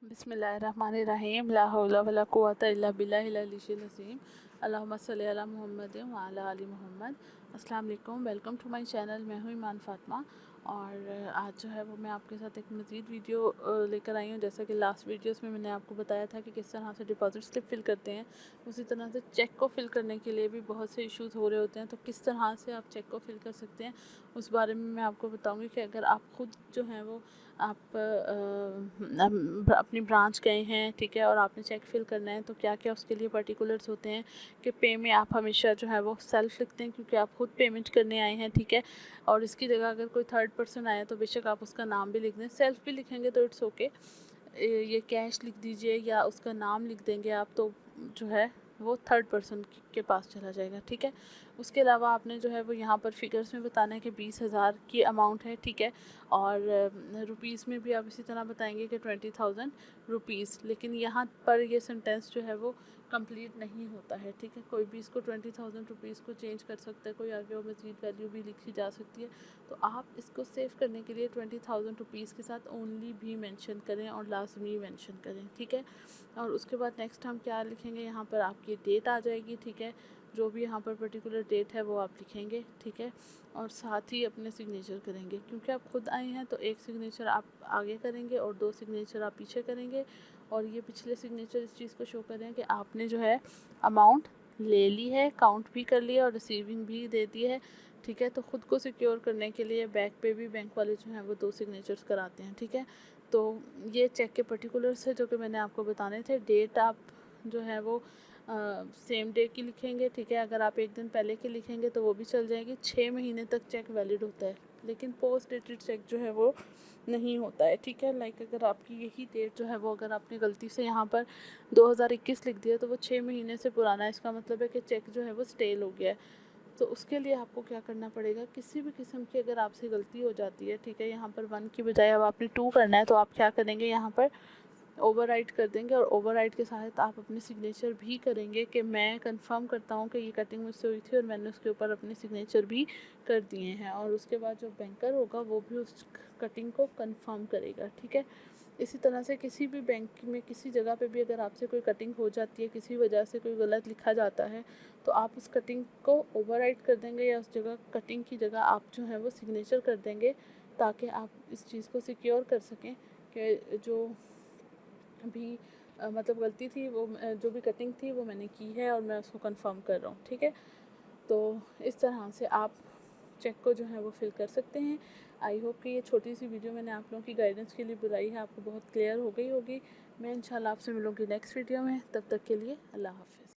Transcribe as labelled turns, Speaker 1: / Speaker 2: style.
Speaker 1: बिस्मिल्लाहिर्रहमानिर्रहीम ला हौला वला कुव्वता इल्ला बिल्लाहिल अलीय्यिल अज़ीम अल्लाहुम्मा सल्लि अला मुहम्मद व अला आलि मुहम्मद। अस्सलाम वालेकुम, वेलकम टू माय चैनल। मैं हूँ ईमान फ़ातिमा और आज जो है वो मैं आपके साथ एक मज़ीद वीडियो लेकर आई हूँ। जैसा कि लास्ट वीडियोस में मैंने आपको बताया था कि किस तरह से डिपॉज़िट स्लिप फ़िल करते हैं, उसी तरह से चेक को फ़िल करने के लिए भी बहुत से इश्यूज़ हो रहे होते हैं। तो किस तरह से आप चेक को फ़िल कर सकते हैं उस बारे में मैं आपको बताऊँगी कि अगर आप ख़ुद जो है वो आप अपनी ब्रांच गए हैं, ठीक है, और आपने चेक फ़िल करना है तो क्या क्या उसके लिए पर्टिकुलर्स होते हैं कि पे में आप हमेशा जो है वो सेल्फ़ लिखते हैं क्योंकि आप ख़ुद पेमेंट करने आए हैं, ठीक है। और इसकी जगह अगर कोई थर्ड पर्सन आया तो बेशक आप उसका नाम भी लिख दें। सेल्फ़ भी लिखेंगे तो इट्स ओके, ये कैश लिख दीजिए या उसका नाम लिख देंगे आप तो जो है वो थर्ड पर्सन के पास चला जाएगा, ठीक है। उसके अलावा आपने जो है वो यहाँ पर फिगर्स में बताना है कि 20,000 की अमाउंट है, ठीक है। और रुपीज़ में भी आप इसी तरह बताएंगे कि 20,000 रुपीज़। लेकिन यहाँ पर ये सेंटेंस जो है वो कंप्लीट नहीं होता है, ठीक है। कोई भी इसको 20,000 रुपीज़ को चेंज कर सकता है, कोई आगे और मज़ीद वैल्यू भी लिखी जा सकती है। तो आप इसको सेव करने के लिए 20,000 रुपीज़ के साथ ओनली भी मेंशन करें और लाजमी मेंशन करें, ठीक है। और उसके बाद नेक्स्ट हम क्या लिखेंगे, यहाँ पर आपकी डेट आ जाएगी, ठीक है। जो भी यहाँ पर पर्टिकुलर डेट है वो आप लिखेंगे, ठीक है। और साथ ही अपने सिग्नेचर करेंगे क्योंकि आप खुद आए हैं तो एक सिग्नेचर आप आगे करेंगे और 2 सिग्नेचर आप पीछे करेंगे। और ये पिछले सिग्नेचर इस चीज़ को शो करें कि आपने जो है अमाउंट ले ली है, काउंट भी कर लिया और रिसीविंग भी दे दी है, ठीक है। तो ख़ुद को सिक्योर करने के लिए बैक पे भी बैंक वाले जो हैं वो 2 सिग्नेचर्स कराते हैं, ठीक है। तो ये चेक के पर्टिकुलर्स है जो कि मैंने आपको बताने थे। डेट आप जो है वो सेम डे की लिखेंगे, ठीक है। अगर आप एक दिन पहले की लिखेंगे तो वो भी चल जाएगी। 6 महीने तक चेक वैलिड होता है, लेकिन पोस्ट डेटेड चेक जो है वो नहीं होता है, ठीक है। लाइक अगर आपकी यही डेट जो है वो अगर आपने गलती से यहाँ पर 2021 लिख दिया तो वो 6 महीने से पुराना है। इसका मतलब है कि चेक जो है वो स्टेल हो गया है। तो उसके लिए आपको क्या करना पड़ेगा, किसी भी किस्म की अगर आपसे गलती हो जाती है, ठीक है, यहाँ पर 1 की बजाय अब आपने 2 करना है तो आप क्या करेंगे, यहाँ पर ओवरराइट कर देंगे। और ओवरराइट के साथ आप अपने सिग्नेचर भी करेंगे कि मैं कंफर्म करता हूँ कि ये कटिंग मुझसे हुई थी और मैंने उसके ऊपर अपने सिग्नेचर भी कर दिए हैं। और उसके बाद जो बैंकर होगा वो भी उस कटिंग को कंफर्म करेगा, ठीक है। इसी तरह से किसी भी बैंक में किसी जगह पे भी अगर आपसे कोई कटिंग हो जाती है, किसी वजह से कोई गलत लिखा जाता है तो आप उस कटिंग को ओवरराइट कर देंगे या उस जगह कटिंग की जगह आप जो है वो सिग्नेचर कर देंगे ताकि आप इस चीज़ को सिक्योर कर सकें कि जो भी मतलब गलती थी वो जो भी कटिंग थी वो मैंने की है और मैं उसको कंफर्म कर रहा हूँ, ठीक है। तो इस तरह से आप चेक को जो है वो फिल कर सकते हैं। आई होप कि ये छोटी सी वीडियो मैंने आप लोगों की गाइडेंस के लिए बुलाई है, आपको बहुत क्लियर हो गई होगी। मैं इंशाल्लाह आपसे मिलूँगी नेक्स्ट वीडियो में। तब तक के लिए अल्लाह हाफ़िज़।